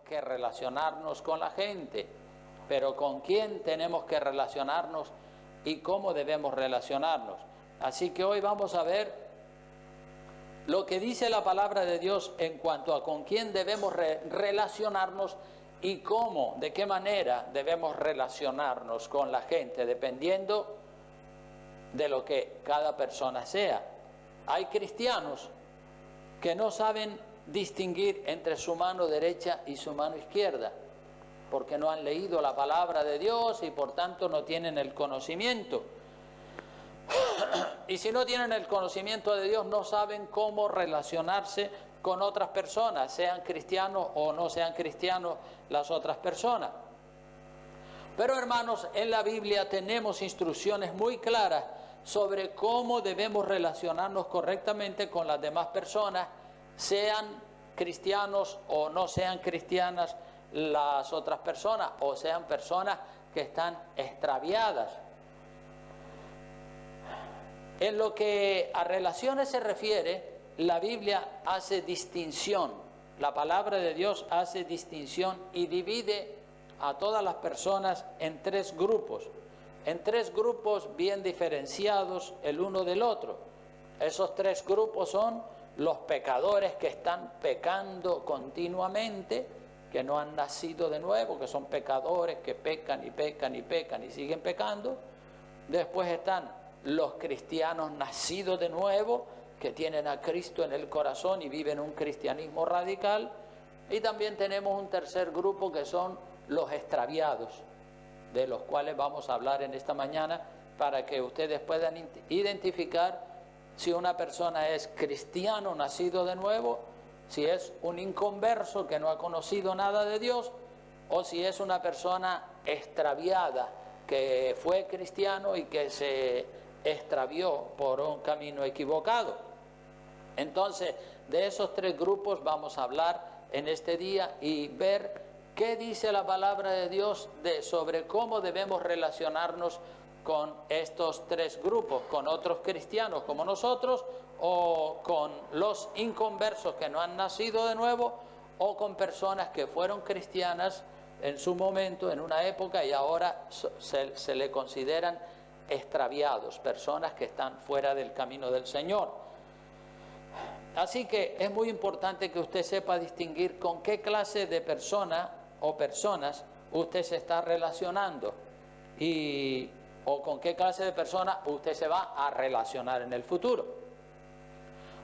que relacionarnos con la gente, pero con quién tenemos que relacionarnos y cómo debemos relacionarnos. Así que hoy vamos a ver lo que dice la palabra de Dios en cuanto a con quién debemos relacionarnos y cómo, de qué manera debemos relacionarnos con la gente, dependiendo de lo que cada persona sea. Hay cristianos que no saben distinguir entre su mano derecha y su mano izquierda, porque no han leído la palabra de Dios y por tanto no tienen el conocimiento. Y si no tienen el conocimiento de Dios, no saben cómo relacionarse con otras personas, sean cristianos o no sean cristianos las otras personas. Pero hermanos, en la Biblia tenemos instrucciones muy claras sobre cómo debemos relacionarnos correctamente con las demás personas, sean cristianos o no sean cristianas las otras personas, o sean personas que están extraviadas. En lo que a relaciones se refiere, la Biblia hace distinción, la palabra de Dios hace distinción y divide a todas las personas en tres grupos bien diferenciados el uno del otro. Esos tres grupos son los pecadores que están pecando continuamente, que no han nacido de nuevo, que son pecadores que pecan y pecan y pecan y siguen pecando. Después están los cristianos nacidos de nuevo, que tienen a Cristo en el corazón y viven un cristianismo radical. Y también tenemos un tercer grupo que son los extraviados, de los cuales vamos a hablar en esta mañana, para que ustedes puedan identificar si una persona es cristiano nacido de nuevo, si es un inconverso que no ha conocido nada de Dios, o si es una persona extraviada que fue cristiano y que se extravió por un camino equivocado. Entonces, de esos tres grupos vamos a hablar en este día y ver qué dice la palabra de Dios sobre cómo debemos relacionarnos con estos tres grupos, con otros cristianos como nosotros, o con los inconversos que no han nacido de nuevo, o con personas que fueron cristianas en su momento, en una época, y ahora se le consideran extraviados, personas que están fuera del camino del Señor. Así que es muy importante que usted sepa distinguir con qué clase de persona o personas usted se está relacionando o con qué clase de persona usted se va a relacionar en el futuro.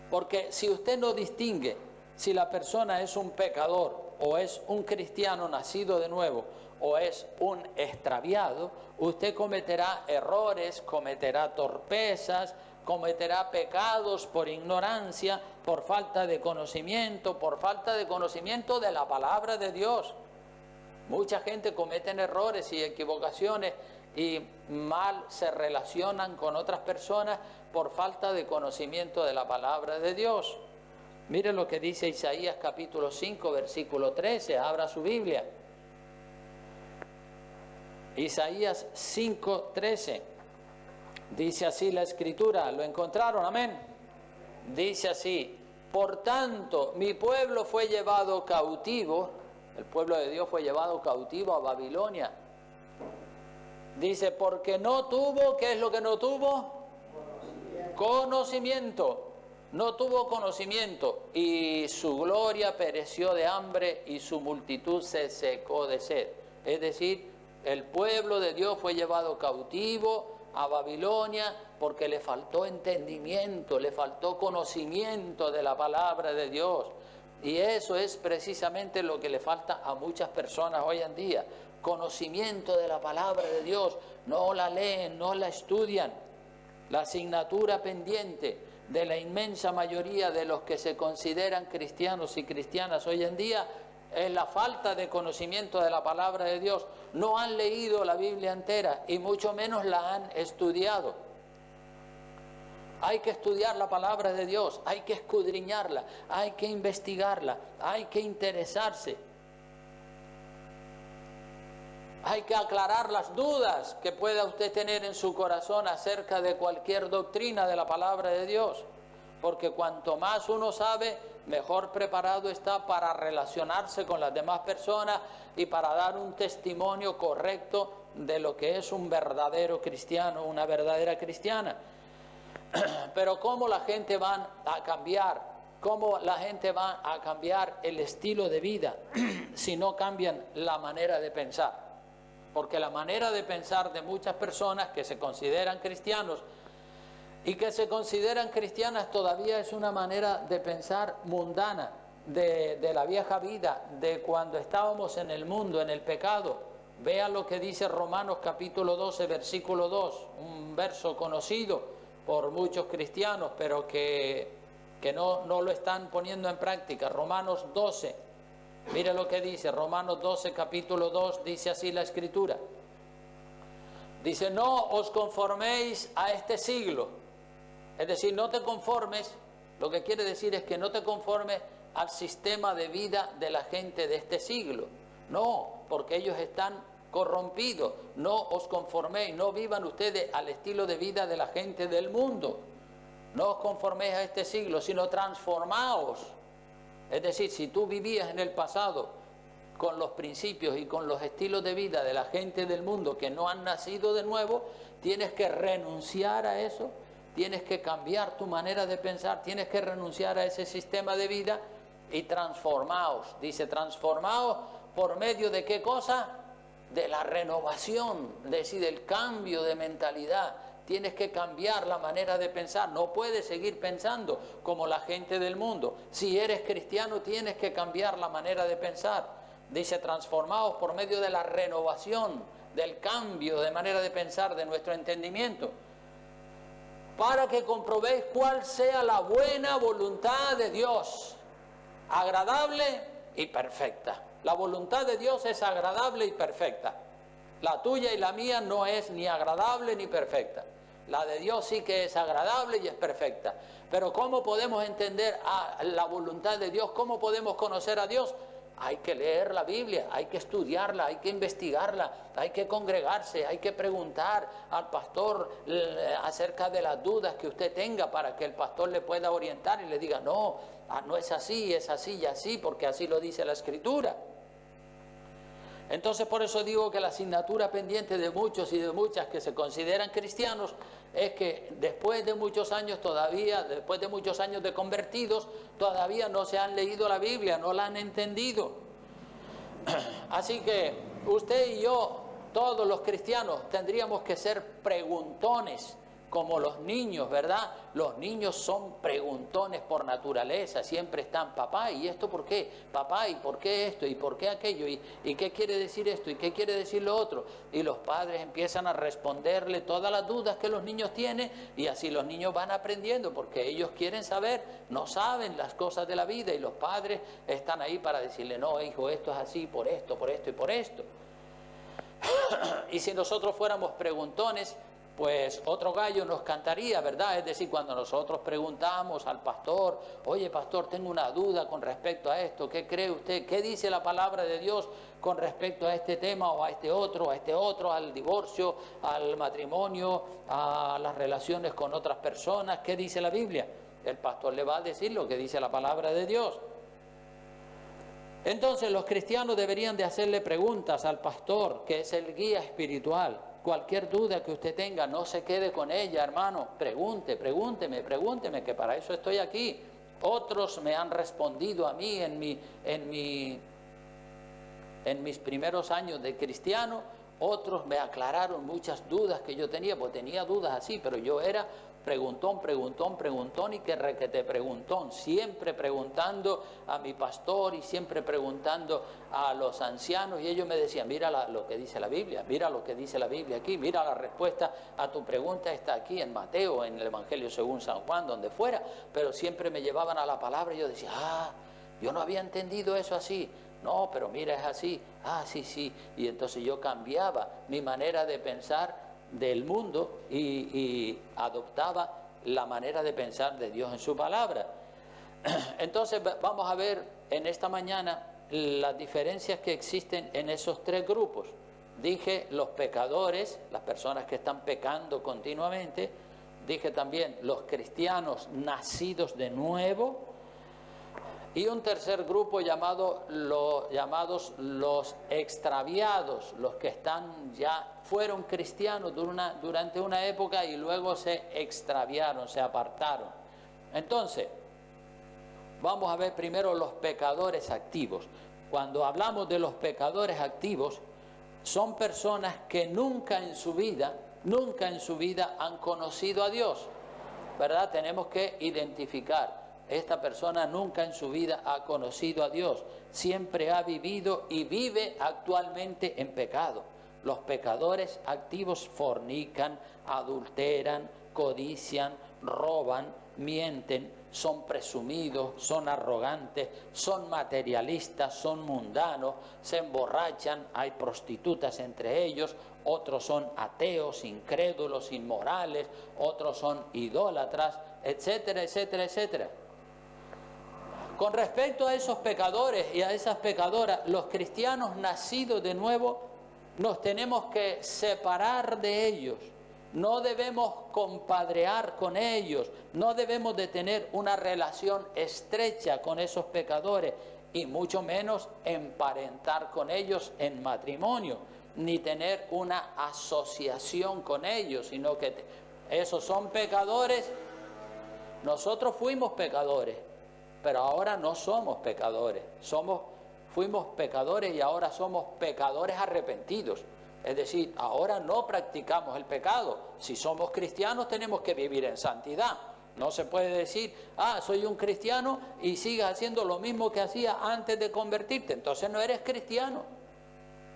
Porque si usted no distingue si la persona es un pecador o es un cristiano nacido de nuevo o es un extraviado, usted cometerá errores, cometerá torpezas, cometerá pecados por ignorancia, por falta de conocimiento de la palabra de Dios. Mucha gente comete errores y equivocaciones y mal se relacionan con otras personas por falta de conocimiento de la palabra de Dios. Mire lo que dice Isaías capítulo 5, versículo 13. Abra su Biblia. Isaías 5, 13. Dice así la Escritura. ¿Lo encontraron? Amén. Dice así: por tanto, mi pueblo fue llevado cautivo. El pueblo de Dios fue llevado cautivo a Babilonia. Dice, porque no tuvo, ¿qué es lo que no tuvo? Conocimiento. No tuvo conocimiento, y su gloria pereció de hambre y su multitud se secó de sed. Es decir, el pueblo de Dios fue llevado cautivo a Babilonia porque le faltó entendimiento, le faltó conocimiento de la palabra de Dios. Y eso es precisamente lo que le falta a muchas personas hoy en día: conocimiento de la palabra de Dios. No la leen, no la estudian. La asignatura pendiente de la inmensa mayoría de los que se consideran cristianos y cristianas hoy en día es la falta de conocimiento de la palabra de Dios. No han leído la Biblia entera y mucho menos la han estudiado. Hay que estudiar la palabra de Dios, hay que escudriñarla, hay que investigarla, hay que interesarse. Hay que aclarar las dudas que pueda usted tener en su corazón acerca de cualquier doctrina de la palabra de Dios. Porque cuanto más uno sabe mejor preparado está para relacionarse con las demás personas y para dar un testimonio correcto de lo que es un verdadero cristiano, una verdadera cristiana. Pero ¿cómo la gente va a cambiar? ¿Cómo la gente va a cambiar el estilo de vida si no cambian la manera de pensar? Porque la manera de pensar de muchas personas que se consideran cristianos y que se consideran cristianas todavía es una manera de pensar mundana, de la vieja vida, de cuando estábamos en el mundo, en el pecado. Vean lo que dice Romanos capítulo 12, versículo 2, un verso conocido por muchos cristianos, pero que no lo están poniendo en práctica. Romanos 12, mire lo que dice, Romanos 12, capítulo 2, dice así la Escritura. Dice, no os conforméis a este siglo. Es decir, no te conformes, lo que quiere decir es que no te conformes al sistema de vida de la gente de este siglo. No, porque ellos están corrompidos. No os conforméis, no vivan ustedes al estilo de vida de la gente del mundo. No os conforméis a este siglo, sino transformaos. Es decir, si tú vivías en el pasado con los principios y con los estilos de vida de la gente del mundo que no han nacido de nuevo, tienes que renunciar a eso. Tienes que cambiar tu manera de pensar, tienes que renunciar a ese sistema de vida y transformaos. Dice, transformaos por medio de ¿qué cosa? De la renovación, es decir, del cambio de mentalidad. Tienes que cambiar la manera de pensar, no puedes seguir pensando como la gente del mundo. Si eres cristiano tienes que cambiar la manera de pensar. Dice, transformaos por medio de la renovación, del cambio de manera de pensar, de nuestro entendimiento, para que comprobéis cuál sea la buena voluntad de Dios, agradable y perfecta. La voluntad de Dios es agradable y perfecta. La tuya y la mía no es ni agradable ni perfecta. La de Dios sí que es agradable y es perfecta. Pero ¿cómo podemos entender la voluntad de Dios? ¿Cómo podemos conocer a Dios? Hay que leer la Biblia, hay que estudiarla, hay que investigarla, hay que congregarse, hay que preguntar al pastor acerca de las dudas que usted tenga para que el pastor le pueda orientar y le diga, no, no es así y así, porque así lo dice la Escritura. Entonces por eso digo que la asignatura pendiente de muchos y de muchas que se consideran cristianos es que después de muchos años todavía, después de muchos años de convertidos, todavía no se han leído la Biblia, no la han entendido. Así que usted y yo, todos los cristianos, tendríamos que ser preguntones, como los niños, ¿verdad? Los niños son preguntones por naturaleza, siempre están, papá, ¿y esto por qué? Papá, ¿y por qué esto? ¿Y por qué aquello? ¿Y qué quiere decir esto? ¿Y qué quiere decir lo otro? Y los padres empiezan a responderle todas las dudas que los niños tienen y así los niños van aprendiendo porque ellos quieren saber, no saben las cosas de la vida y los padres están ahí para decirle, no, hijo, esto es así, por esto y por esto. Y si nosotros fuéramos preguntones, pues otro gallo nos cantaría, ¿verdad? Es decir, cuando nosotros preguntamos al pastor, oye pastor, tengo una duda con respecto a esto, ¿qué cree usted? ¿Qué dice la palabra de Dios con respecto a este tema o a este otro, al divorcio, al matrimonio, a las relaciones con otras personas? ¿Qué dice la Biblia? El pastor le va a decir lo que dice la palabra de Dios. Entonces los cristianos deberían de hacerle preguntas al pastor, que es el guía espiritual. Cualquier duda que usted tenga, no se quede con ella, hermano. Pregúnteme, que para eso estoy aquí. Otros me han respondido a mí en mis primeros años de cristiano. Otros me aclararon muchas dudas que yo tenía, pues tenía dudas así, pero yo era preguntón y que requete preguntón, siempre preguntando a mi pastor y siempre preguntando a los ancianos y ellos me decían, mira lo que dice la Biblia, mira lo que dice la Biblia aquí, mira la respuesta a tu pregunta está aquí en Mateo, en el Evangelio según San Juan, donde fuera, pero siempre me llevaban a la palabra y yo decía, yo no había entendido eso así. No, pero mira, es así. Sí. Y entonces yo cambiaba mi manera de pensar del mundo y adoptaba la manera de pensar de Dios en su palabra. Entonces vamos a ver en esta mañana las diferencias que existen en esos tres grupos. Dije los pecadores, las personas que están pecando continuamente. Dije también los cristianos nacidos de nuevo. Y un tercer grupo llamados los extraviados, los que fueron cristianos durante una época y luego se extraviaron, se apartaron. Entonces, vamos a ver primero los pecadores activos. Cuando hablamos de los pecadores activos, son personas que nunca en su vida han conocido a Dios, ¿verdad? Tenemos que identificar. Esta persona nunca en su vida ha conocido a Dios, siempre ha vivido y vive actualmente en pecado. Los pecadores activos fornican, adulteran, codician, roban, mienten, son presumidos, son arrogantes, son materialistas, son mundanos, se emborrachan, hay prostitutas entre ellos, otros son ateos, incrédulos, inmorales, otros son idólatras, etcétera, etcétera, etcétera. Con respecto a esos pecadores y a esas pecadoras, los cristianos nacidos de nuevo nos tenemos que separar de ellos. No debemos compadrear con ellos, no debemos de tener una relación estrecha con esos pecadores y mucho menos emparentar con ellos en matrimonio, ni tener una asociación con ellos, sino que esos son pecadores. Nosotros fuimos pecadores, pero ahora no somos pecadores, fuimos pecadores y ahora somos pecadores arrepentidos. Es decir, ahora no practicamos el pecado. Si somos cristianos tenemos que vivir en santidad. No se puede decir, soy un cristiano y sigas haciendo lo mismo que hacía antes de convertirte. Entonces no eres cristiano.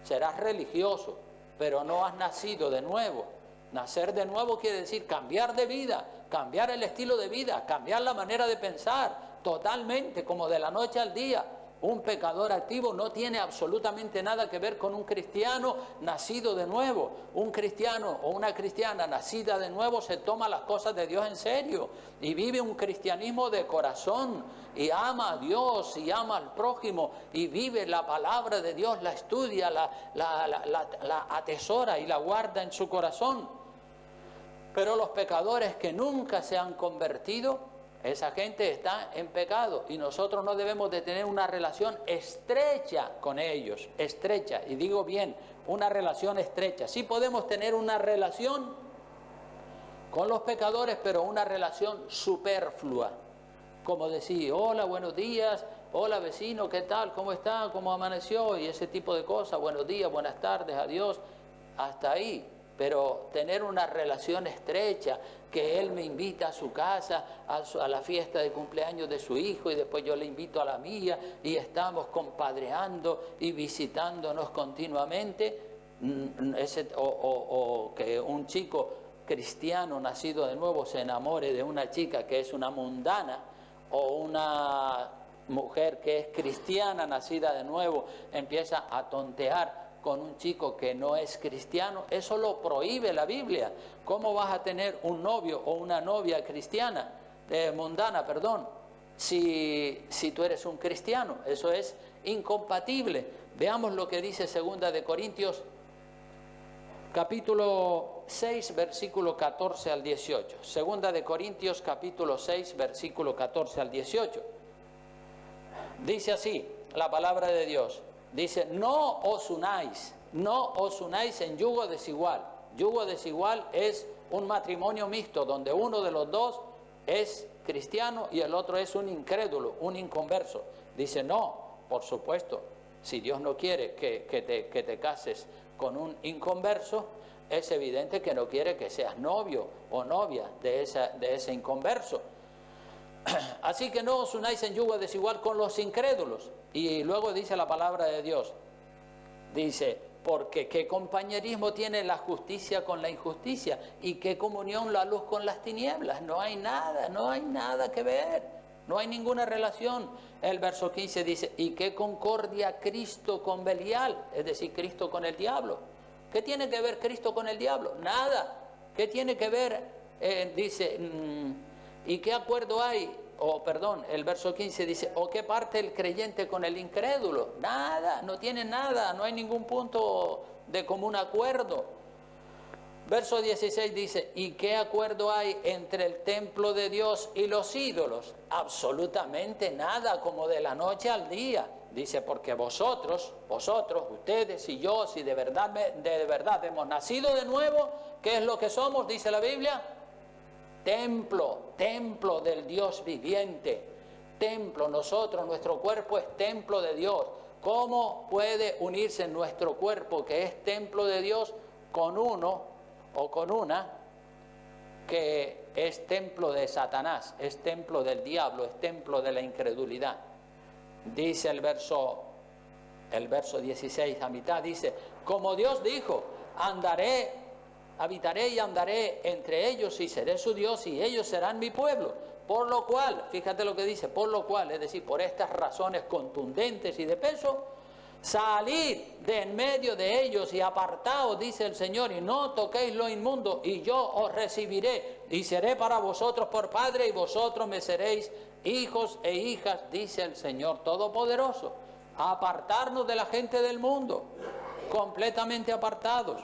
Serás religioso, pero no has nacido de nuevo. Nacer de nuevo quiere decir cambiar de vida, cambiar el estilo de vida, cambiar la manera de pensar totalmente, como de la noche al día. Un pecador activo no tiene absolutamente nada que ver con un cristiano nacido de nuevo. Un cristiano o una cristiana nacida de nuevo se toma las cosas de Dios en serio y vive un cristianismo de corazón y ama a Dios y ama al prójimo y vive la palabra de Dios, la estudia, la atesora y la guarda en su corazón. Pero los pecadores que nunca se han convertido, esa gente está en pecado y nosotros no debemos de tener una relación estrecha con ellos, estrecha, y digo bien, una relación estrecha. Sí podemos tener una relación con los pecadores, pero una relación superflua, como decir, hola, buenos días, hola vecino, ¿qué tal? ¿Cómo está? ¿Cómo amaneció? Y ese tipo de cosas, buenos días, buenas tardes, adiós, hasta ahí. Pero tener una relación estrecha, que él me invita a su casa, a la fiesta de cumpleaños de su hijo y después yo le invito a la mía y estamos compadreando y visitándonos continuamente, o que un chico cristiano nacido de nuevo se enamore de una chica que es una mundana, o una mujer que es cristiana nacida de nuevo empieza a tontear con un chico que no es cristiano. Eso lo prohíbe la Biblia. ¿Cómo vas a tener un novio o una novia cristiana, mundana, si tú eres un cristiano? Eso es incompatible. Veamos lo que dice 2 de Corintios, capítulo 6, versículo 14 al 18. 2 de Corintios, capítulo 6, versículo 14 al 18. Dice así la palabra de Dios. Dice, no os unáis en yugo desigual. Yugo desigual es un matrimonio mixto donde uno de los dos es cristiano y el otro es un incrédulo, un inconverso. Dice, no, por supuesto, si Dios no quiere que te cases con un inconverso, es evidente que no quiere que seas novio o novia de ese inconverso. Así que no os unáis en yugo desigual con los incrédulos. Y luego dice la palabra de Dios, dice, porque qué compañerismo tiene la justicia con la injusticia y qué comunión la luz con las tinieblas. No hay nada que ver, no hay ninguna relación. El verso 15 dice, y qué concordia Cristo con Belial, es decir, Cristo con el diablo. ¿Qué tiene que ver Cristo con el diablo? Nada. ¿Qué tiene que ver? Dice, ¿y qué acuerdo hay? El verso 15 dice, ¿o qué parte el creyente con el incrédulo? Nada, no tiene nada, no hay ningún punto de común acuerdo. Verso 16 dice, ¿y qué acuerdo hay entre el templo de Dios y los ídolos? Absolutamente nada, como de la noche al día. Dice, porque vosotros, ustedes y yo, si de verdad hemos nacido de nuevo, ¿qué es lo que somos? Dice la Biblia, templo del Dios viviente. Templo, nosotros, nuestro cuerpo es templo de Dios. ¿Cómo puede unirse nuestro cuerpo, que es templo de Dios, con uno o con una que es templo de Satanás, es templo del diablo, es templo de la incredulidad? Dice el verso 16 a mitad, dice, como Dios dijo, habitaré y andaré entre ellos y seré su Dios y ellos serán mi pueblo. Por lo cual, fíjate lo que dice, por lo cual, es decir, por estas razones contundentes y de peso, salid de en medio de ellos y apartaos, dice el Señor, y no toquéis lo inmundo, y yo os recibiré, y seré para vosotros por padre, y vosotros me seréis hijos e hijas, dice el Señor Todopoderoso. Apartarnos de la gente del mundo, completamente apartados.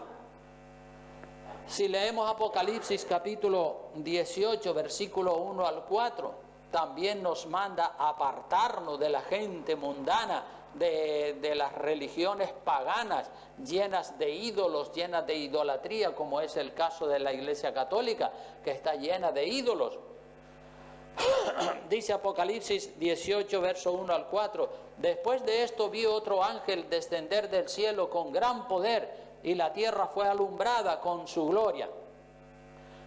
Si leemos Apocalipsis capítulo 18, versículo 1 al 4, también nos manda apartarnos de la gente mundana, de las religiones paganas, llenas de ídolos, llenas de idolatría, como es el caso de la Iglesia Católica, que está llena de ídolos. Dice Apocalipsis 18, verso 1 al 4, después de esto vi otro ángel descender del cielo con gran poder, y la tierra fue alumbrada con su gloria.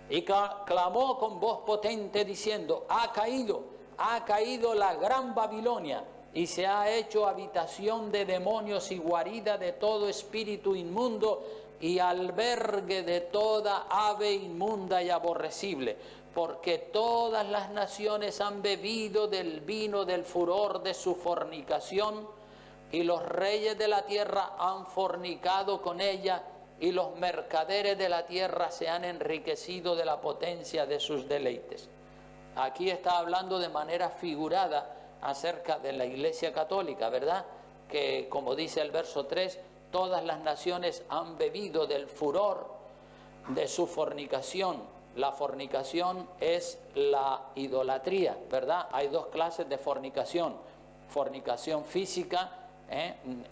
Y clamó con voz potente diciendo, ha caído la gran Babilonia, y se ha hecho habitación de demonios y guarida de todo espíritu inmundo y albergue de toda ave inmunda y aborrecible, porque todas las naciones han bebido del vino del furor de su fornicación, y los reyes de la tierra han fornicado con ella, y los mercaderes de la tierra se han enriquecido de la potencia de sus deleites. Aquí está hablando de manera figurada acerca de la Iglesia Católica, ¿verdad? Que, como dice el verso 3, todas las naciones han bebido del furor de su fornicación. La fornicación es la idolatría, ¿verdad? Hay dos clases de fornicación. Fornicación física,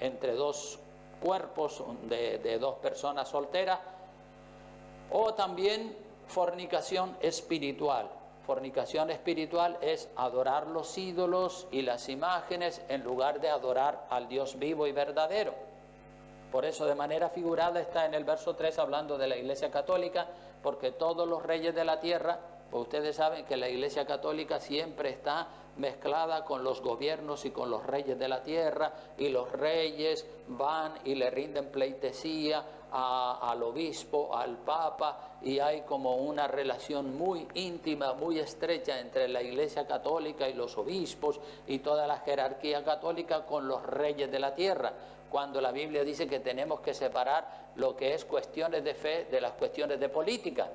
entre dos cuerpos de dos personas solteras, o también fornicación espiritual. Fornicación espiritual es adorar los ídolos y las imágenes en lugar de adorar al Dios vivo y verdadero. Por eso de manera figurada está en el verso 3 hablando de la Iglesia Católica, porque todos los reyes de la tierra, pues ustedes saben que la Iglesia Católica siempre está mezclada con los gobiernos y con los reyes de la tierra, y los reyes van y le rinden pleitesía al obispo, al papa, y hay como una relación muy íntima, muy estrecha entre la Iglesia Católica y los obispos y toda la jerarquía católica con los reyes de la tierra, cuando la Biblia dice que tenemos que separar lo que es cuestiones de fe de las cuestiones de política.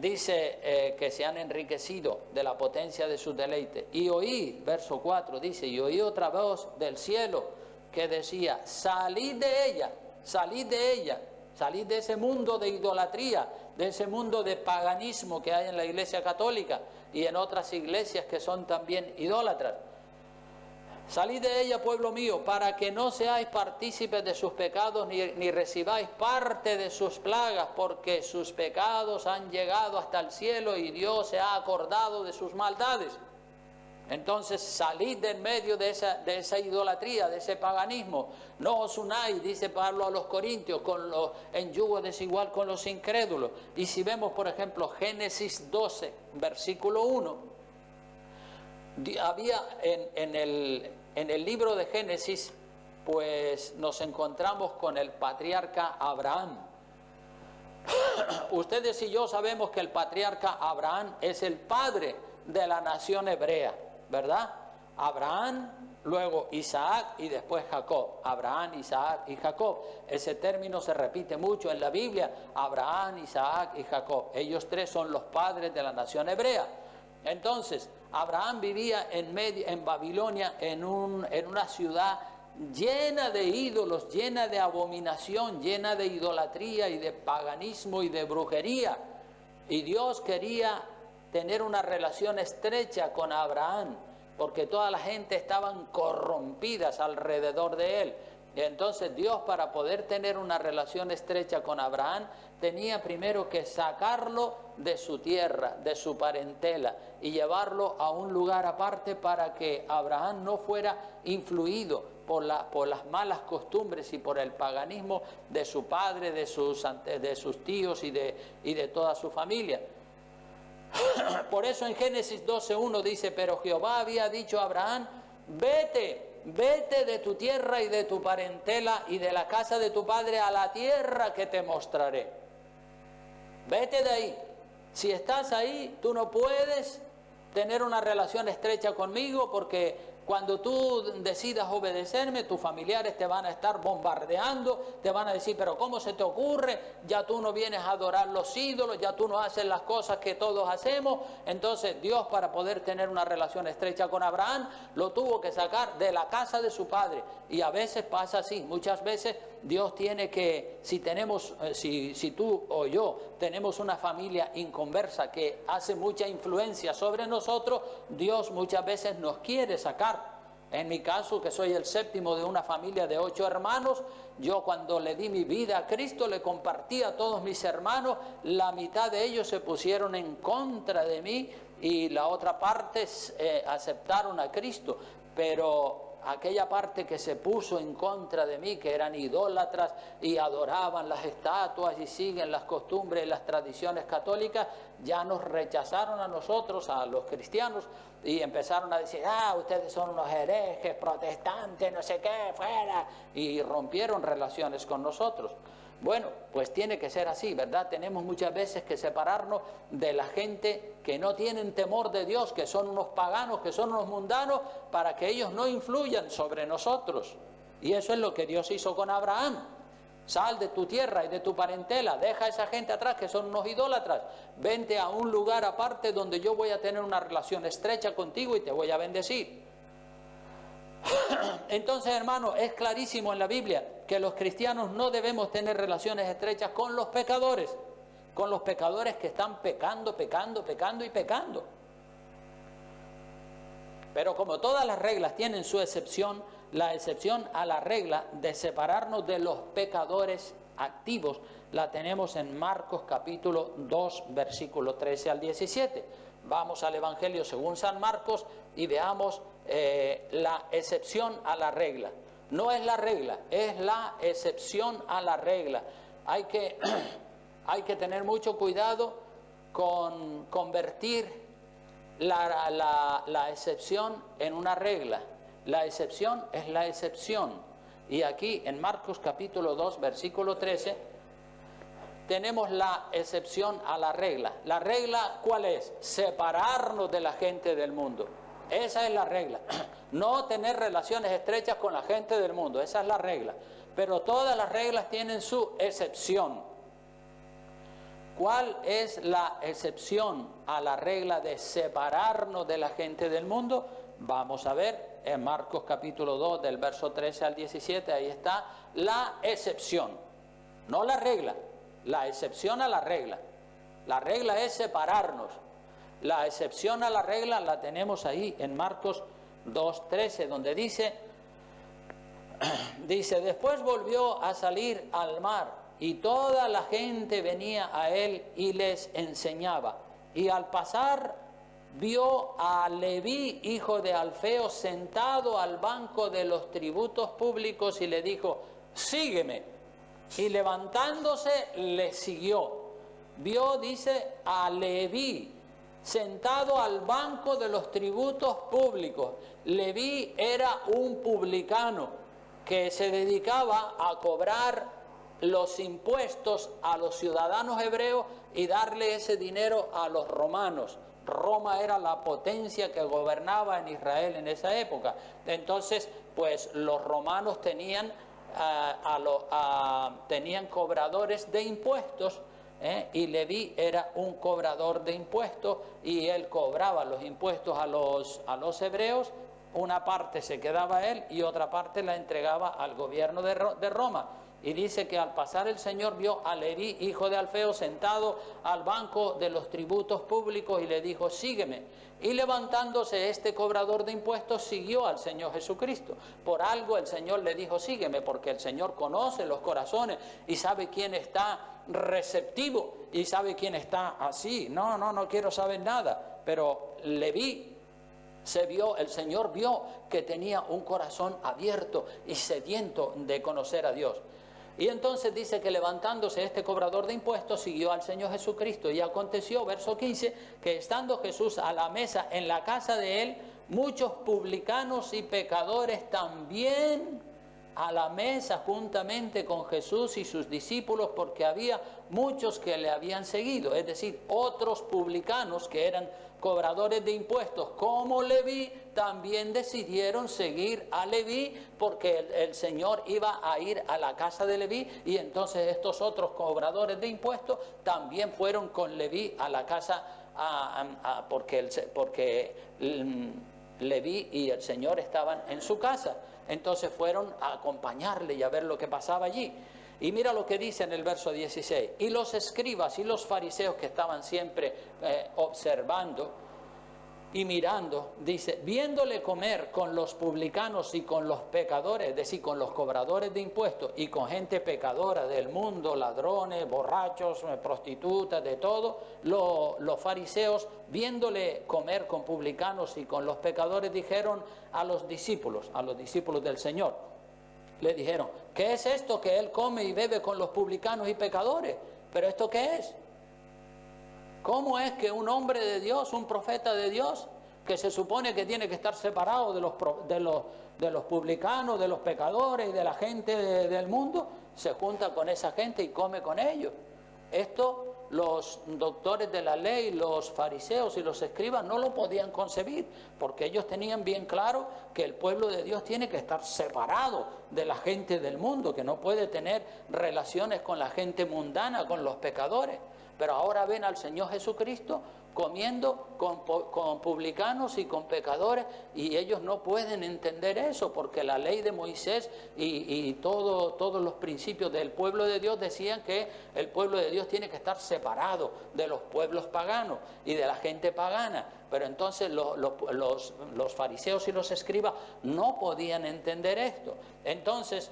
Dice que se han enriquecido de la potencia de sus deleites. Y oí, verso 4 dice, y oí otra voz del cielo que decía, salid de ella, salid de ella, salid de ese mundo de idolatría, de ese mundo de paganismo que hay en la Iglesia Católica y en otras iglesias que son también idólatras. Salid de ella, pueblo mío, para que no seáis partícipes de sus pecados ni recibáis parte de sus plagas, porque sus pecados han llegado hasta el cielo y Dios se ha acordado de sus maldades. Entonces salid de en medio de esa idolatría, de ese paganismo. No os unáis, dice Pablo a los Corintios, en yugo desigual con los incrédulos. Y si vemos, por ejemplo, Génesis 12, versículo 1, había en el libro de Génesis, pues nos encontramos con el patriarca Abraham. Ustedes y yo sabemos que el patriarca Abraham es el padre de la nación hebrea, ¿verdad? Abraham, luego Isaac y después Jacob. Abraham, Isaac y Jacob. Ese término se repite mucho en la Biblia. Abraham, Isaac y Jacob. Ellos tres son los padres de la nación hebrea. Entonces, Abraham vivía en Babilonia, en una ciudad llena de ídolos, llena de abominación, llena de idolatría y de paganismo y de brujería. Y Dios quería tener una relación estrecha con Abraham, porque toda la gente estaban corrompidas alrededor de él. Y entonces Dios, para poder tener una relación estrecha con Abraham, tenía primero que sacarlo de su tierra, de su parentela, y llevarlo a un lugar aparte para que Abraham no fuera influido por las malas costumbres y por el paganismo de su padre, de sus tíos y de toda su familia. Por eso en Génesis 12:1 dice: pero Jehová había dicho a Abraham: vete de tu tierra y de tu parentela y de la casa de tu padre a la tierra que te mostraré. Vete de ahí. Si estás ahí, tú no puedes tener una relación estrecha conmigo, porque cuando tú decidas obedecerme, tus familiares te van a estar bombardeando, te van a decir: pero ¿cómo se te ocurre? Ya tú no vienes a adorar los ídolos, ya tú no haces las cosas que todos hacemos. Entonces Dios, para poder tener una relación estrecha con Abraham, lo tuvo que sacar de la casa de su padre. Y a veces pasa así, muchas veces Dios tiene que, si tú o yo tenemos una familia inconversa que hace mucha influencia sobre nosotros, Dios muchas veces nos quiere sacar. En mi caso, que soy el séptimo de una familia de 8 hermanos, yo cuando le di mi vida a Cristo, le compartí a todos mis hermanos, la mitad de ellos se pusieron en contra de mí y la otra parte aceptaron a Cristo, pero aquella parte que se puso en contra de mí, que eran idólatras y adoraban las estatuas y siguen las costumbres y las tradiciones católicas, ya nos rechazaron a nosotros, a los cristianos, y empezaron a decir: ustedes son unos herejes, protestantes, no sé qué, fuera, y rompieron relaciones con nosotros. Bueno, pues tiene que ser así, ¿verdad? Tenemos muchas veces que separarnos de la gente que no tienen temor de Dios, que son unos paganos, que son unos mundanos, para que ellos no influyan sobre nosotros. Y eso es lo que Dios hizo con Abraham. Sal de tu tierra y de tu parentela, deja a esa gente atrás que son unos idólatras, vente a un lugar aparte donde yo voy a tener una relación estrecha contigo y te voy a bendecir. Entonces, hermano, es clarísimo en la Biblia que los cristianos no debemos tener relaciones estrechas con los pecadores que están pecando y pecando. Pero como todas las reglas tienen su excepción, la excepción a la regla de separarnos de los pecadores activos la tenemos en Marcos capítulo 2, versículo 13 al 17. Vamos al Evangelio según San Marcos y veamos la excepción a la regla. No es la regla, es la excepción a la regla. Hay que tener mucho cuidado con convertir la excepción en una regla. La excepción es la excepción. Y aquí en Marcos capítulo 2, versículo 13, tenemos la excepción a la regla. ¿La regla cuál es? Separarnos de la gente del mundo. Esa es la regla. No tener relaciones estrechas con la gente del mundo. Esa es la regla. Pero todas las reglas tienen su excepción. ¿Cuál es la excepción a la regla de separarnos de la gente del mundo? Vamos a ver en Marcos capítulo 2 del verso 13 al 17. Ahí está la excepción. No la regla. La excepción a la regla. La regla es separarnos. La excepción a la regla la tenemos ahí en Marcos 2:13, donde dice, después volvió a salir al mar y toda la gente venía a él y les enseñaba. Y al pasar vio a Leví, hijo de Alfeo, sentado al banco de los tributos públicos y le dijo: sígueme. Y levantándose le siguió. Vio, dice, a Leví sentado al banco de los tributos públicos. Leví era un publicano que se dedicaba a cobrar los impuestos a los ciudadanos hebreos y darle ese dinero a los romanos. Roma era la potencia que gobernaba en Israel en esa época. Entonces, pues los romanos tenían cobradores de impuestos, y Leví era un cobrador de impuestos y él cobraba los impuestos a los hebreos una parte se quedaba él y otra parte la entregaba al gobierno de Roma. Y dice que al pasar el Señor vio a Leví, hijo de Alfeo, sentado al banco de los tributos públicos y le dijo, sígueme. Y levantándose este cobrador de impuestos siguió al Señor Jesucristo. Por algo el Señor le dijo, sígueme, porque el Señor conoce los corazones y sabe quién está receptivo y sabe quién está así. No quiero saber nada. Pero Leví el Señor vio que tenía un corazón abierto y sediento de conocer a Dios. Y entonces dice que levantándose este cobrador de impuestos siguió al Señor Jesucristo. Y aconteció, verso 15, que estando Jesús a la mesa en la casa de él, muchos publicanos y pecadores también a la mesa juntamente con Jesús y sus discípulos, porque había muchos que le habían seguido, es decir, otros publicanos que eran cobradores de impuestos como Leví, también decidieron seguir a Leví, porque el Señor iba a ir a la casa de Leví, y entonces estos otros cobradores de impuestos también fueron con Leví a la casa, porque Leví y el Señor estaban en su casa. Entonces fueron a acompañarle y a ver lo que pasaba allí. Y mira lo que dice en el verso 16. Y los escribas y los fariseos que estaban siempre observando y mirando, dice, viéndole comer con los publicanos y con los pecadores, es decir, con los cobradores de impuestos y con gente pecadora del mundo, ladrones, borrachos, prostitutas, de todo, los fariseos, viéndole comer con publicanos y con los pecadores, dijeron a los discípulos del Señor, le dijeron, ¿qué es esto que él come y bebe con los publicanos y pecadores? ¿Pero esto qué es? ¿Cómo es que un hombre de Dios, un profeta de Dios, que se supone que tiene que estar separado de los publicanos, de los pecadores y de la gente del mundo, se junta con esa gente y come con ellos? Esto los doctores de la ley, los fariseos y los escribas no lo podían concebir, porque ellos tenían bien claro que el pueblo de Dios tiene que estar separado de la gente del mundo, que no puede tener relaciones con la gente mundana, con los pecadores. Pero ahora ven al Señor Jesucristo comiendo con publicanos y con pecadores, y ellos no pueden entender eso, porque la ley de Moisés y todos los principios del pueblo de Dios decían que el pueblo de Dios tiene que estar separado de los pueblos paganos y de la gente pagana. Pero entonces los fariseos y los escribas no podían entender esto. Entonces,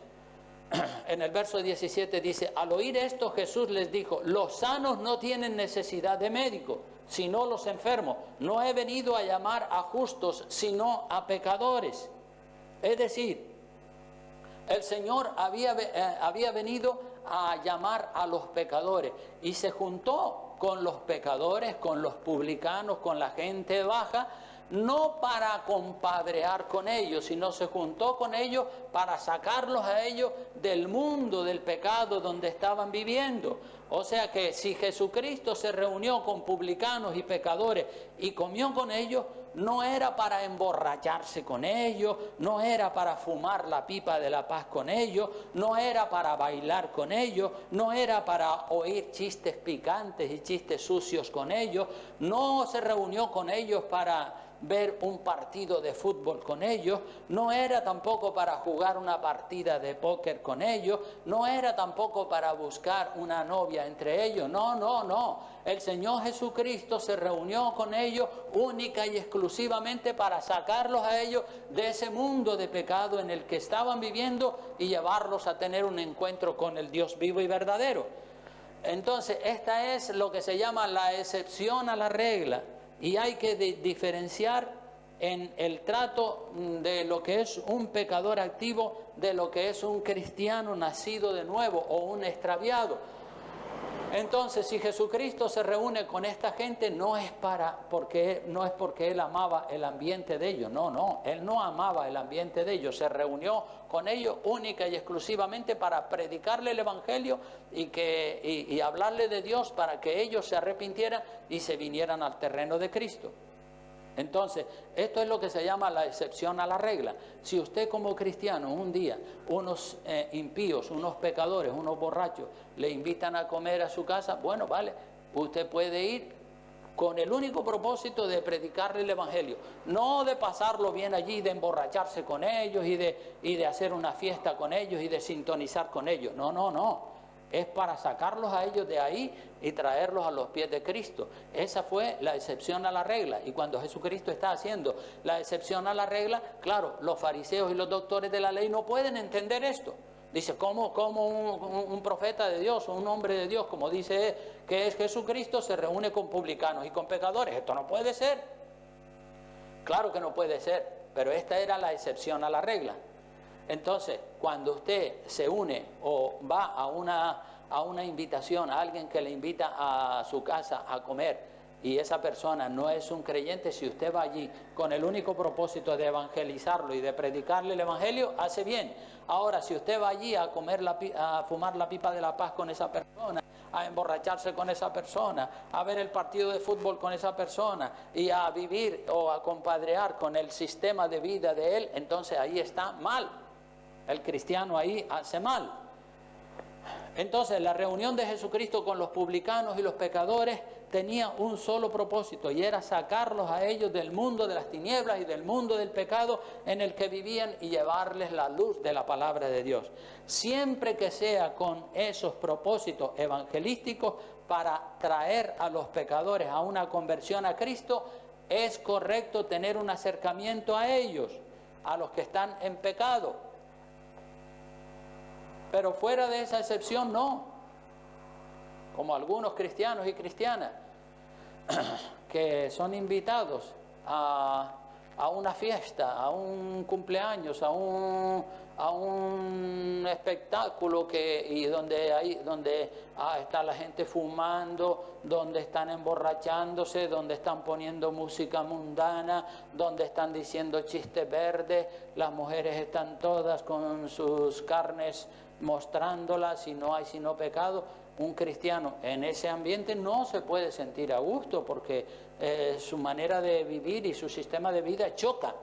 en el verso 17 dice, al oír esto Jesús les dijo, los sanos no tienen necesidad de médico, sino los enfermos. No he venido a llamar a justos, sino a pecadores. Es decir, el Señor había venido a llamar a los pecadores y se juntó con los pecadores, con los publicanos, con la gente baja, no para compadrear con ellos, sino se juntó con ellos para sacarlos a ellos del mundo del pecado donde estaban viviendo. O sea que si Jesucristo se reunió con publicanos y pecadores y comió con ellos, no era para emborracharse con ellos, no era para fumar la pipa de la paz con ellos, no era para bailar con ellos, no era para oír chistes picantes y chistes sucios con ellos, no se reunió con ellos para ver un partido de fútbol con ellos, no era tampoco para jugar una partida de póker con ellos, no era tampoco para buscar una novia entre ellos, no. El Señor Jesucristo se reunió con ellos única y exclusivamente para sacarlos a ellos de ese mundo de pecado en el que estaban viviendo y llevarlos a tener un encuentro con el Dios vivo y verdadero. Entonces, esta es lo que se llama la excepción a la regla. Y hay que diferenciar en el trato de lo que es un pecador activo de lo que es un cristiano nacido de nuevo o un extraviado. Entonces, si Jesucristo se reúne con esta gente, no es porque Él amaba el ambiente de ellos. No, Él no amaba el ambiente de ellos. Se reunió con ellos única y exclusivamente para predicarle el Evangelio y hablarle de Dios para que ellos se arrepintieran y se vinieran al terreno de Cristo. Entonces, esto es lo que se llama la excepción a la regla. Si usted como cristiano un día, unos impíos, unos pecadores, unos borrachos, le invitan a comer a su casa, bueno, vale, usted puede ir con el único propósito de predicarle el Evangelio, no de pasarlo bien allí, de emborracharse con ellos y de hacer una fiesta con ellos y de sintonizar con ellos. No, no, no. Es para sacarlos a ellos de ahí y traerlos a los pies de Cristo. Esa fue la excepción a la regla. Y cuando Jesucristo está haciendo la excepción a la regla, claro, los fariseos y los doctores de la ley no pueden entender esto. Dice, ¿cómo un profeta de Dios o un hombre de Dios, como dice que es Jesucristo, se reúne con publicanos y con pecadores? Esto no puede ser. Claro que no puede ser, pero esta era la excepción a la regla. Entonces, cuando usted se une o va a una invitación, a alguien que le invita a su casa a comer, y esa persona no es un creyente, si usted va allí con el único propósito de evangelizarlo y de predicarle el evangelio, hace bien. Ahora, si usted va allí a fumar la pipa de la paz con esa persona, a emborracharse con esa persona, a ver el partido de fútbol con esa persona y a vivir o a compadrear con el sistema de vida de él, entonces ahí está mal. El cristiano ahí hace mal. Entonces, la reunión de Jesucristo con los publicanos y los pecadores tenía un solo propósito, y era sacarlos a ellos del mundo de las tinieblas y del mundo del pecado en el que vivían y llevarles la luz de la palabra de Dios. Siempre que sea con esos propósitos evangelísticos para traer a los pecadores a una conversión a Cristo, es correcto tener un acercamiento a ellos, a los que están en pecado. Pero fuera de esa excepción, no. Como algunos cristianos y cristianas que son invitados a una fiesta, a un cumpleaños, a un espectáculo donde está la gente fumando, donde están emborrachándose, donde están poniendo música mundana, donde están diciendo chistes verdes, las mujeres están todas con sus carnes mostrándolas y no hay sino pecado. Un cristiano en ese ambiente no se puede sentir a gusto porque su manera de vivir y su sistema de vida choca.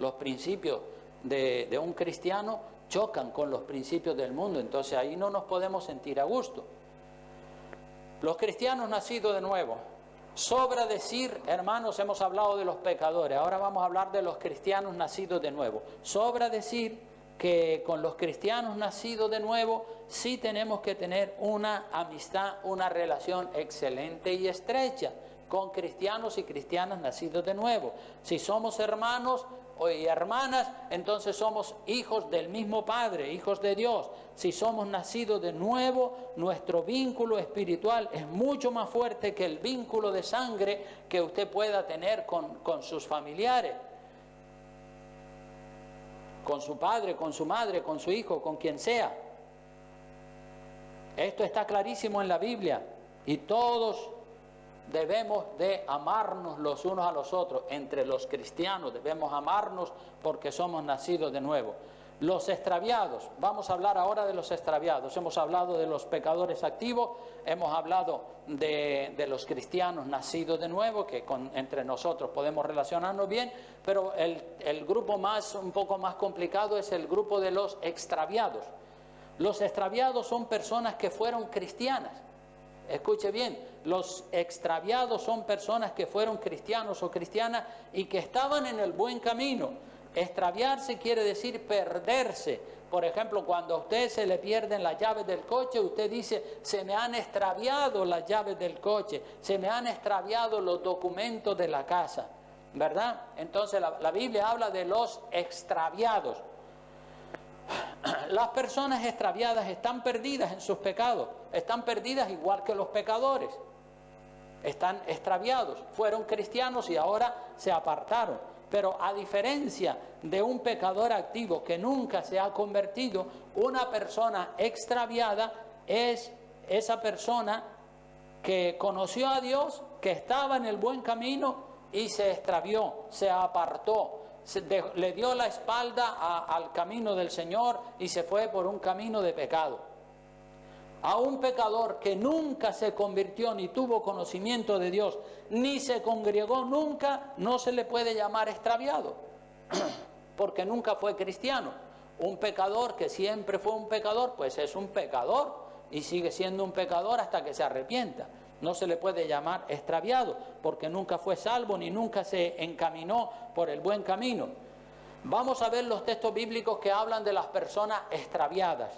Los principios de un cristiano chocan con los principios del mundo, entonces ahí no nos podemos sentir a gusto. Los cristianos nacidos de nuevo. Sobra decir, hermanos, hemos hablado de los pecadores, ahora vamos a hablar de los cristianos nacidos de nuevo. Sobra decir que con los cristianos nacidos de nuevo sí tenemos que tener una amistad, una relación excelente y estrecha con cristianos y cristianas nacidos de nuevo. Si somos hermanos y hermanas, entonces somos hijos del mismo Padre, hijos de Dios. Si somos nacidos de nuevo, nuestro vínculo espiritual es mucho más fuerte que el vínculo de sangre que usted pueda tener con sus familiares, con su padre, con su madre, con su hijo, con quien sea. Esto está clarísimo en la Biblia y todos debemos de amarnos los unos a los otros. Entre los cristianos debemos amarnos porque somos nacidos de nuevo. Los extraviados, vamos a hablar ahora de los extraviados. Hemos hablado de los pecadores activos, hemos hablado de los cristianos nacidos de nuevo, que entre nosotros podemos relacionarnos bien, pero el grupo un poco más complicado es el grupo de los extraviados. Los extraviados son personas que fueron cristianas. Escuche bien, los extraviados son personas que fueron cristianos o cristianas y que estaban en el buen camino. Extraviarse quiere decir perderse. Por ejemplo, cuando a usted se le pierden las llaves del coche, usted dice, se me han extraviado las llaves del coche, se me han extraviado los documentos de la casa, ¿verdad? Entonces la Biblia habla de los extraviados. Las personas extraviadas están perdidas en sus pecados, están perdidas igual que los pecadores. Están extraviados, fueron cristianos y ahora se apartaron. Pero a diferencia de un pecador activo que nunca se ha convertido, una persona extraviada es esa persona que conoció a Dios, que estaba en el buen camino y se extravió, se apartó, le dio la espalda al camino del Señor y se fue por un camino de pecado. A un pecador que nunca se convirtió ni tuvo conocimiento de Dios, ni se congregó nunca, no se le puede llamar extraviado, porque nunca fue cristiano. Un pecador que siempre fue un pecador, pues es un pecador y sigue siendo un pecador hasta que se arrepienta. No se le puede llamar extraviado, porque nunca fue salvo ni nunca se encaminó por el buen camino. Vamos a ver los textos bíblicos que hablan de las personas extraviadas.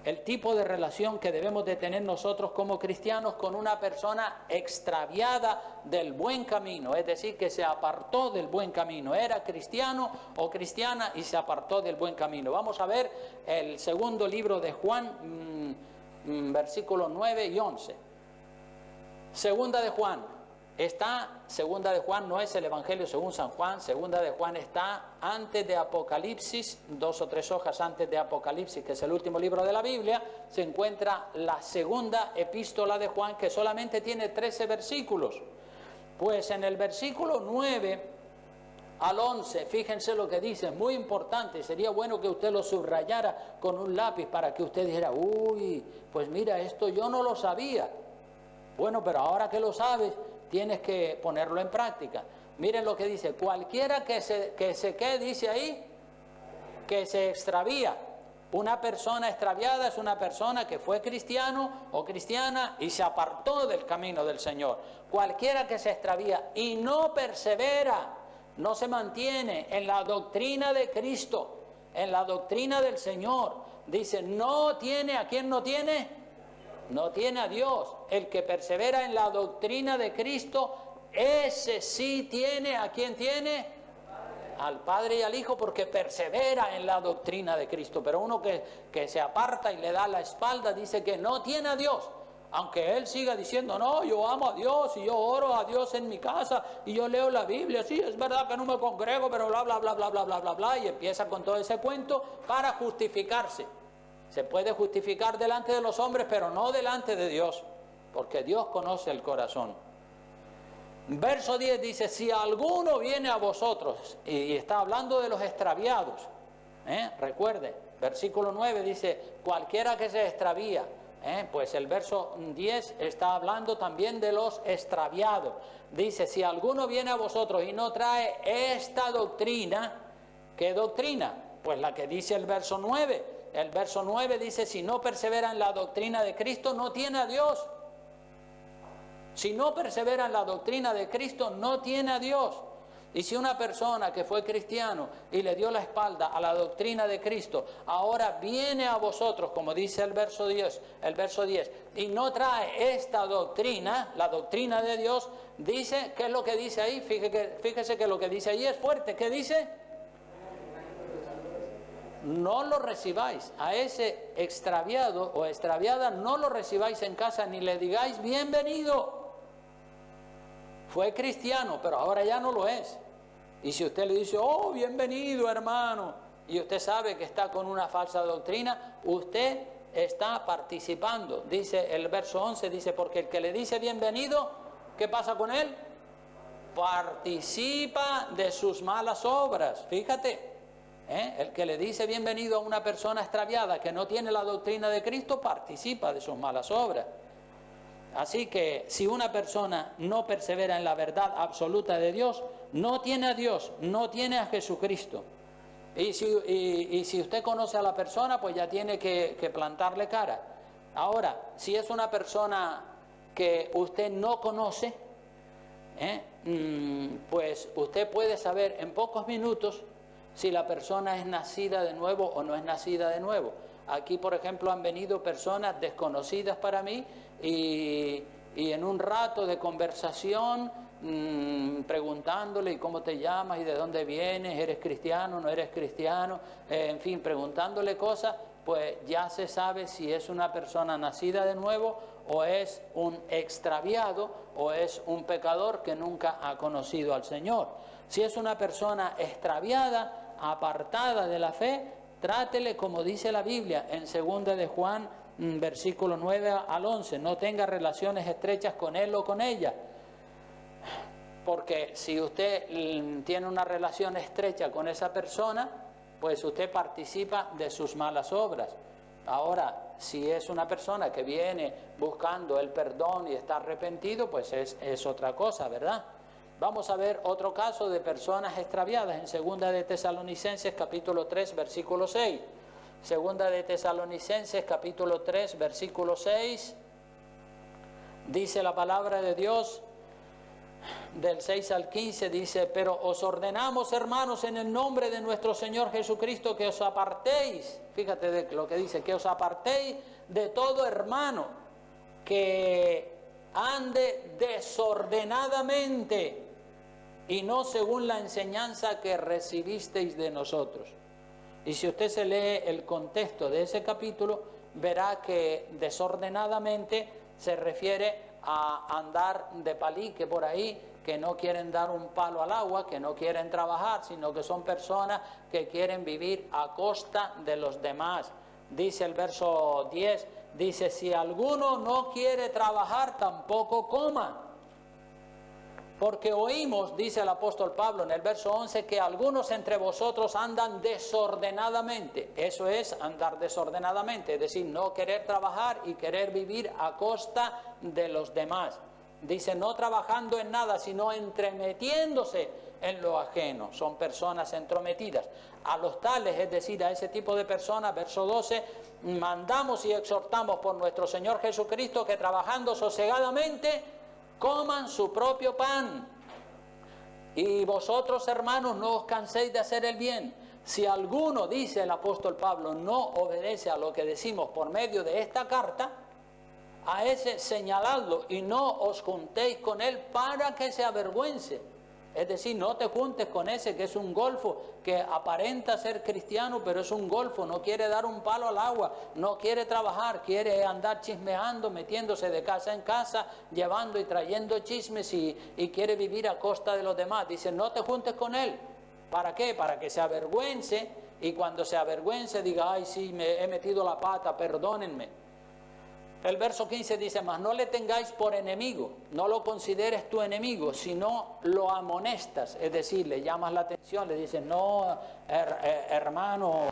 El tipo de relación que debemos de tener nosotros como cristianos con una persona extraviada del buen camino, es decir, que se apartó del buen camino, era cristiano o cristiana y se apartó del buen camino. Vamos a ver el segundo libro de Juan, versículos 9 y 11. Segunda de Juan no es el Evangelio según San Juan. Segunda de Juan está antes de Apocalipsis, 2 o 3 hojas antes de Apocalipsis, que es el último libro de la Biblia. Se encuentra la segunda epístola de Juan, que solamente tiene 13 versículos. Pues en el versículo 9 al 11, fíjense lo que dice, muy importante. Sería bueno que usted lo subrayara con un lápiz para que usted dijera: uy, pues mira, esto yo no lo sabía. Bueno, pero ahora que lo sabes, tienes que ponerlo en práctica. Miren lo que dice: cualquiera que se dice ahí, que se extravía. Una persona extraviada es una persona que fue cristiano o cristiana y se apartó del camino del Señor. Cualquiera que se extravía y no persevera, no se mantiene en la doctrina de Cristo, en la doctrina del Señor. Dice, no tiene, ¿a quién no tiene? No tiene a Dios. El que persevera en la doctrina de Cristo, ese sí tiene, ¿a quién tiene? Al Padre y al Hijo, porque persevera en la doctrina de Cristo. Pero uno que se aparta y le da la espalda, dice que no tiene a Dios. Aunque él siga diciendo, no, yo amo a Dios y yo oro a Dios en mi casa y yo leo la Biblia, sí, es verdad que no me congrego, pero bla, bla, bla, bla, bla, bla, bla, bla, y empieza con todo ese cuento para justificarse. Se puede justificar delante de los hombres, pero no delante de Dios, porque Dios conoce el corazón. Verso 10 dice, si alguno viene a vosotros, y está hablando de los extraviados, recuerde, versículo 9 dice, cualquiera que se extravía, pues el verso 10 está hablando también de los extraviados. Dice, si alguno viene a vosotros y no trae esta doctrina, ¿qué doctrina? Pues la que dice el verso 9. El verso 9 dice, si no persevera en la doctrina de Cristo, no tiene a Dios. Si no persevera en la doctrina de Cristo, no tiene a Dios. Y si una persona que fue cristiano y le dio la espalda a la doctrina de Cristo, ahora viene a vosotros, como dice el verso 10, y no trae esta doctrina, la doctrina de Dios, dice, ¿qué es lo que dice ahí? Fíjese que lo que dice ahí es fuerte. ¿Qué dice? No lo recibáis. A ese extraviado o extraviada no lo recibáis en casa ni le digáis bienvenido. Fue cristiano, pero ahora ya no lo es. Y si usted le dice, oh, bienvenido hermano, y usted sabe que está con una falsa doctrina, usted está participando. Dice el verso 11, dice, porque el que le dice bienvenido, ¿qué pasa con él? Participa de sus malas obras. Fíjate, el que le dice bienvenido a una persona extraviada que no tiene la doctrina de Cristo, participa de sus malas obras. Así que si una persona no persevera en la verdad absoluta de Dios, no tiene a Dios, no tiene a Jesucristo. Y si usted conoce a la persona, pues ya tiene que plantarle cara. Ahora, si es una persona que usted no conoce, pues usted puede saber en pocos minutos si la persona es nacida de nuevo o no es nacida de nuevo. Aquí, por ejemplo, han venido personas desconocidas para mí y en un rato de conversación, preguntándole, ¿y cómo te llamas? ¿Y de dónde vienes? ¿Eres cristiano? ¿No eres cristiano? En fin, preguntándole cosas, pues ya se sabe si es una persona nacida de nuevo o es un extraviado o es un pecador que nunca ha conocido al Señor. Si es una persona extraviada, apartada de la fe, trátele como dice la Biblia en 2 de Juan, versículo 9 al 11. No tenga relaciones estrechas con él o con ella. Porque si usted tiene una relación estrecha con esa persona, pues usted participa de sus malas obras. Ahora, si es una persona que viene buscando el perdón y está arrepentido, pues es otra cosa, ¿verdad? Vamos a ver otro caso de personas extraviadas en 2 de Tesalonicenses capítulo 3 versículo 6. 2 de Tesalonicenses capítulo 3 versículo 6 Dice la palabra de Dios, del 6 al 15, dice: pero os ordenamos, hermanos, en el nombre de nuestro Señor Jesucristo, que os apartéis, fíjate de lo que dice, que os apartéis de todo hermano que ande desordenadamente y no según la enseñanza que recibisteis de nosotros. Y si usted se lee el contexto de ese capítulo, verá que desordenadamente se refiere a andar de palique por ahí, que no quieren dar un palo al agua, que no quieren trabajar, sino que son personas que quieren vivir a costa de los demás. Dice el verso 10, dice: si alguno no quiere trabajar, tampoco coma. Porque oímos, dice el apóstol Pablo en el verso 11, que algunos entre vosotros andan desordenadamente. Eso es andar desordenadamente, es decir, no querer trabajar y querer vivir a costa de los demás. Dice: no trabajando en nada, sino entremetiéndose en lo ajeno. Son personas entrometidas. A los tales, es decir, a ese tipo de personas, verso 12, mandamos y exhortamos por nuestro Señor Jesucristo que trabajando sosegadamente coman su propio pan. Y vosotros, hermanos, no os canséis de hacer el bien. Si alguno, dice el apóstol Pablo, no obedece a lo que decimos por medio de esta carta, a ese señaladlo y no os juntéis con él para que se avergüence. Es decir, no te juntes con ese que es un golfo, que aparenta ser cristiano, pero es un golfo, no quiere dar un palo al agua, no quiere trabajar, quiere andar chismeando, metiéndose de casa en casa, llevando y trayendo chismes y quiere vivir a costa de los demás. Dice: no te juntes con él. ¿Para qué? Para que se avergüence, y cuando se avergüence diga: ay, sí, me he metido la pata, perdónenme. El verso 15 dice: mas no le tengáis por enemigo, no lo consideres tu enemigo, sino lo amonestas, es decir, le llamas la atención, le dices: no, hermano,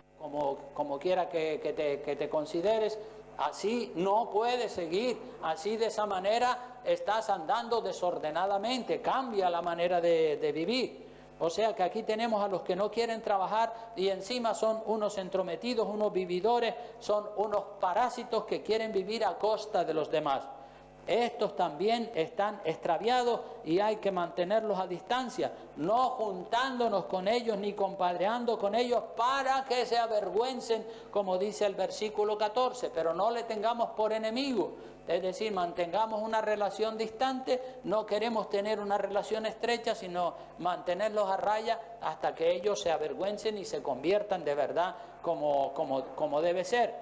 como quiera que te consideres, así no puedes seguir, así de esa manera estás andando desordenadamente, cambia la manera de vivir. O sea que aquí tenemos a los que no quieren trabajar y encima son unos entrometidos, unos vividores, son unos parásitos que quieren vivir a costa de los demás. Estos también están extraviados y hay que mantenerlos a distancia, no juntándonos con ellos ni compadreando con ellos para que se avergüencen, como dice el versículo 14, pero no le tengamos por enemigo. Es decir, mantengamos una relación distante, no queremos tener una relación estrecha, sino mantenerlos a raya hasta que ellos se avergüencen y se conviertan de verdad como debe ser.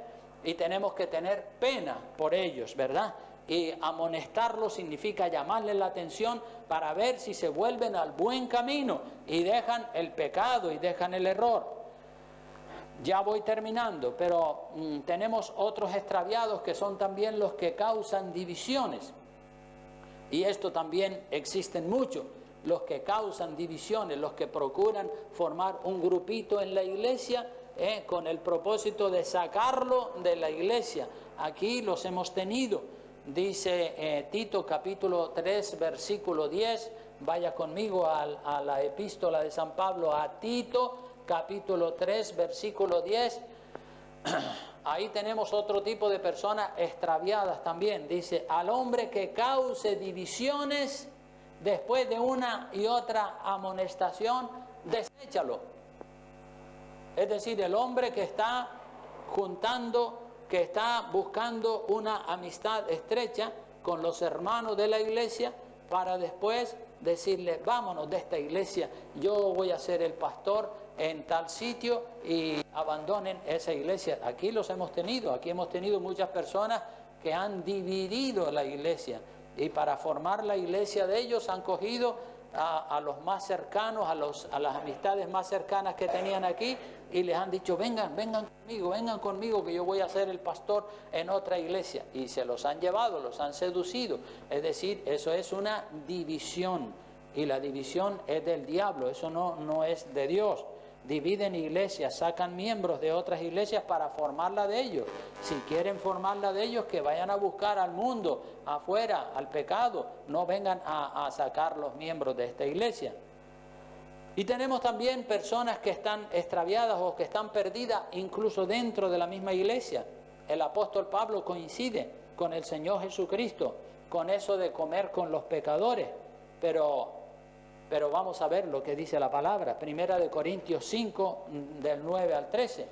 Y tenemos que tener pena por ellos, ¿verdad? Y amonestarlos significa llamarles la atención para ver si se vuelven al buen camino y dejan el pecado y dejan el error. Ya voy terminando, pero tenemos otros extraviados que son también los que causan divisiones. Y esto también existen muchos, los que causan divisiones, los que procuran formar un grupito en la iglesia con el propósito de sacarlo de la iglesia. Aquí los hemos tenido. Dice Tito capítulo 3 versículo 10, vaya conmigo a la epístola de San Pablo a Tito, capítulo 3, versículo 10, ahí tenemos otro tipo de personas extraviadas también. Dice: al hombre que cause divisiones después de una y otra amonestación, deséchalo. Es decir, el hombre que está juntando, que está buscando una amistad estrecha con los hermanos de la iglesia para después decirle: vámonos de esta iglesia, yo voy a ser el pastor en tal sitio, y abandonen esa iglesia. Aquí los hemos tenido, aquí hemos tenido muchas personas que han dividido la iglesia, y para formar la iglesia de ellos han cogido a los más cercanos, a las amistades más cercanas que tenían aquí, y les han dicho: vengan conmigo, que yo voy a ser el pastor en otra iglesia. Y se los han llevado, los han seducido. Es decir, eso es una división, y la división es del diablo, eso no es de Dios. Dividen iglesias, sacan miembros de otras iglesias para formarla de ellos. Si quieren formarla de ellos, que vayan a buscar al mundo, afuera, al pecado, no vengan a sacar los miembros de esta iglesia. Y tenemos también personas que están extraviadas o que están perdidas incluso dentro de la misma iglesia. El apóstol Pablo coincide con el Señor Jesucristo con eso de comer con los pecadores, pero vamos a ver lo que dice la palabra. Primera de Corintios 5, del 9 al 13.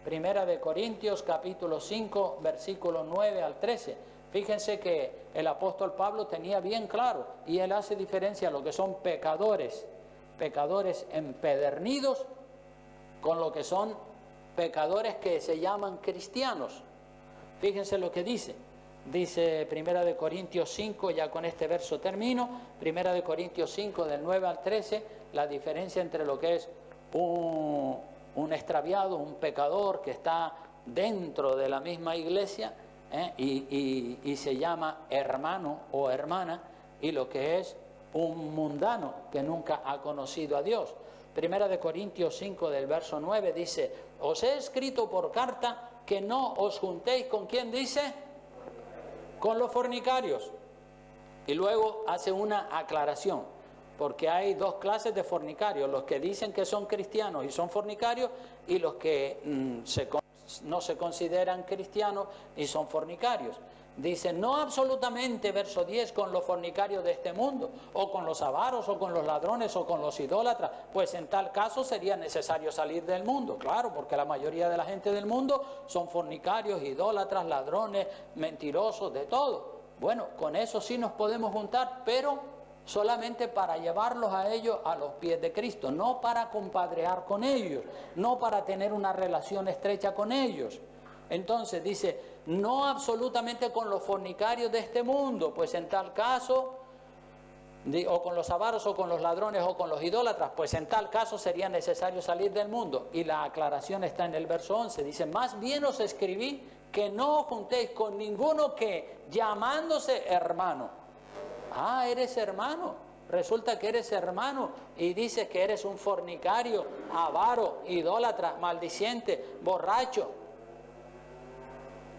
Primera de Corintios, capítulo 5, versículo 9 al 13. Fíjense que el apóstol Pablo tenía bien claro, y él hace diferencia a lo que son pecadores empedernidos, con lo que son pecadores que se llaman cristianos. Fíjense lo que dice. Dice Primera de Corintios 5, ya con este verso termino, Primera de Corintios 5 del 9 al 13, la diferencia entre lo que es un extraviado, un pecador que está dentro de la misma iglesia, y se llama hermano o hermana, y lo que es un mundano que nunca ha conocido a Dios. Primera de Corintios 5 del verso 9 dice: os he escrito por carta que no os juntéis con ¿quién dice? Con los fornicarios. Y luego hace una aclaración, porque hay dos clases de fornicarios: los que dicen que son cristianos y son fornicarios, y los que no se consideran cristianos y son fornicarios. Dice: no absolutamente, verso 10, con los fornicarios de este mundo, o con los avaros, o con los ladrones, o con los idólatras, pues en tal caso sería necesario salir del mundo. Claro, porque la mayoría de la gente del mundo son fornicarios, idólatras, ladrones, mentirosos, de todo. Bueno, con eso sí nos podemos juntar, pero solamente para llevarlos a ellos a los pies de Cristo, no para compadrear con ellos, no para tener una relación estrecha con ellos. Entonces dice: no absolutamente con los fornicarios de este mundo, pues en tal caso, o con los avaros, o con los ladrones, o con los idólatras, pues en tal caso sería necesario salir del mundo. Y la aclaración está en el verso 11, dice: más bien os escribí que no os juntéis con ninguno que, llamándose hermano. Ah, eres hermano, resulta que eres hermano y dices que eres un fornicario, avaro, idólatra, maldiciente, borracho.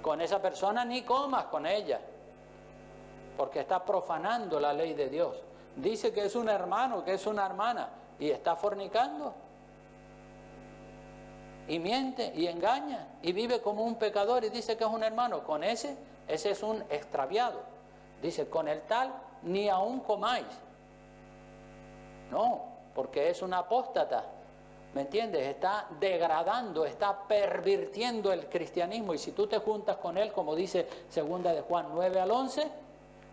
Con esa persona ni comas con ella, porque está profanando la ley de Dios. Dice que es un hermano, que es una hermana, y está fornicando, y miente, y engaña, y vive como un pecador, y dice que es un hermano. Con ese es un extraviado. Dice: con el tal ni aun comáis. No, porque es un apóstata. ¿Me entiendes? Está degradando, está pervirtiendo el cristianismo. Y si tú te juntas con él, como dice segunda de Juan 9 al 11,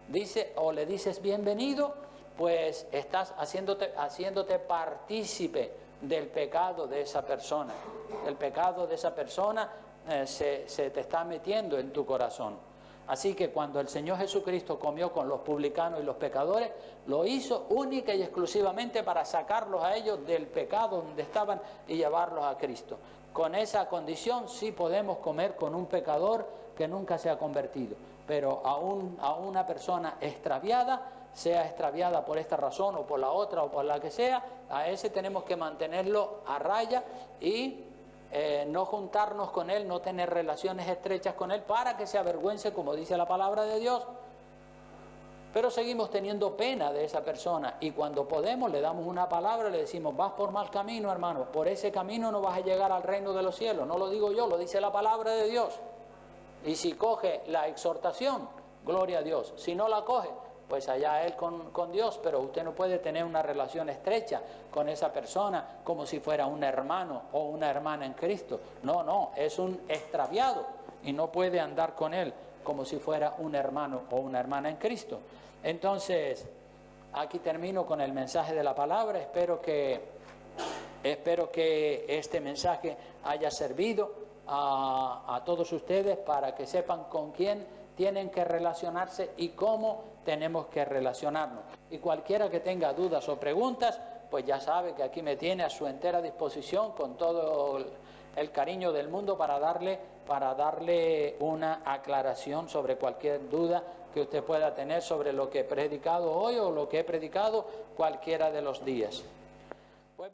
dice, o le dices bienvenido, pues estás haciéndote partícipe del pecado de esa persona. El pecado de esa persona se te está metiendo en tu corazón. Así que cuando el Señor Jesucristo comió con los publicanos y los pecadores, lo hizo única y exclusivamente para sacarlos a ellos del pecado donde estaban y llevarlos a Cristo. Con esa condición sí podemos comer con un pecador que nunca se ha convertido, pero a una persona extraviada, sea extraviada por esta razón o por la otra o por la que sea, a ese tenemos que mantenerlo a raya y no juntarnos con él, no tener relaciones estrechas con él para que se avergüence, como dice la palabra de Dios. Pero seguimos teniendo pena de esa persona, y cuando podemos le damos una palabra, le decimos: vas por mal camino, hermano, por ese camino no vas a llegar al reino de los cielos. No lo digo yo, lo dice la palabra de Dios. Y si coge la exhortación, gloria a Dios. Si no la coge, pues allá él con Dios, pero usted no puede tener una relación estrecha con esa persona como si fuera un hermano o una hermana en Cristo. No, es un extraviado y no puede andar con él como si fuera un hermano o una hermana en Cristo. Entonces, aquí termino con el mensaje de la palabra. Espero que este mensaje haya servido a todos ustedes para que sepan con quién tienen que relacionarse y cómo tenemos que relacionarnos. Y cualquiera que tenga dudas o preguntas, pues ya sabe que aquí me tiene a su entera disposición con todo el cariño del mundo para darle una aclaración sobre cualquier duda que usted pueda tener sobre lo que he predicado hoy o lo que he predicado cualquiera de los días.